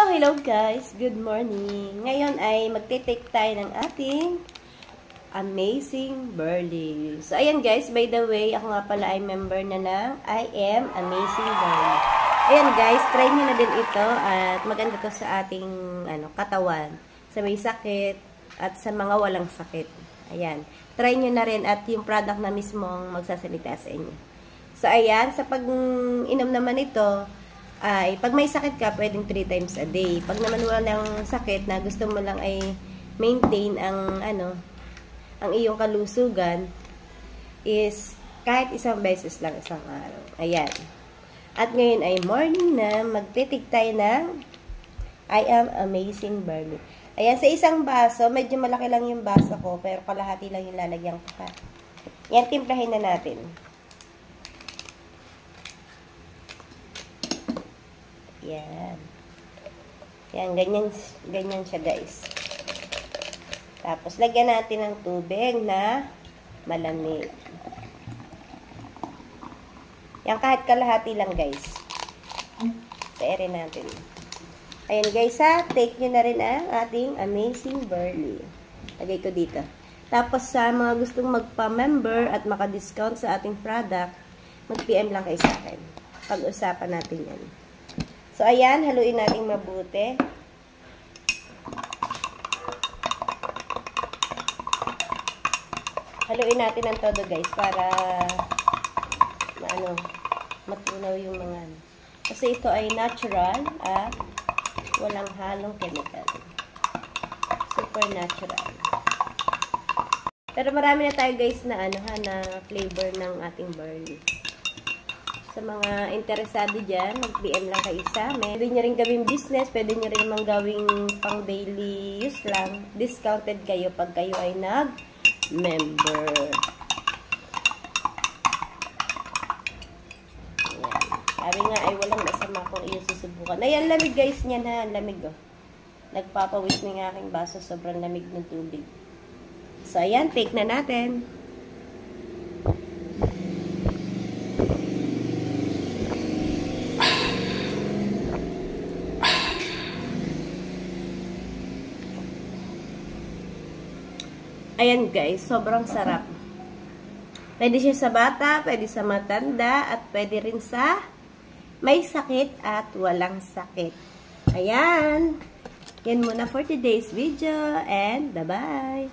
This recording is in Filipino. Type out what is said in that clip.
Hello guys! Good morning! Ngayon ay magte-take tayo ng ating Amazing Burley. So, ayan guys, by the way, ako nga pala ay member na ng I Am Amazing Burley. Ayan guys, try nyo na din ito at maganda to sa ating katawan. Sa may sakit at sa mga walang sakit. Ayan. Try nyo na rin at yung product na mismo ang magsasalita sa inyo. So, ayan, sa pag-inom naman ito, ay pag may sakit ka, pwedeng 3 times a day. Pag naman wala ng sakit na gusto mo lang ay maintain ang iyong kalusugan, is kahit isang beses lang isang araw. Ayan. At ngayon ay morning na, magtitig tayo ng I Am Amazing Burley. Ayan, sa isang baso, medyo malaki lang yung baso ko, pero kalahati lang yung lalagyan ko pa. Yan, timplahin na natin. Yan. Yan, ganyan siya guys. Tapos, lagyan natin ng tubig na malamig. Yan, kahit kalahati lang guys. Sa natin. Ayan guys ha, take nyo na rin ang ating Amazing Burley. Lagay ko dito. Tapos sa mga gustong magpa-member at maka-discount sa ating product, mag-PM lang kayo sa akin. Pag-usapan natin yan. So, ayan, haluin natin mabuti. Haluin natin ang todo, guys, para matunaw yung mga Kasi ito ay natural at walang halong chemical. Super natural. Pero marami na tayo, guys, na na flavor ng ating burley. Sa mga interesado dyan, mag-PM lang kayo sa amin. Pwede nyo rin gawing business, pwede nyo rin mang gawing pang daily use lang. Discounted kayo pag kayo ay nag-member. Ayan. Sabi nga ay walang masama kung iyo susubukan. Ayan, lamig guys niyan ha. Lamig oh. Nagpapawis ng aking baso. Sobrang lamig ng tubig. So ayan, take na natin. Ayan guys, sobrang sarap. Pwede siya sa bata, pwede sa matanda, at pwede rin sa may sakit at walang sakit. Ayan. Yan muna for today's video and bye-bye.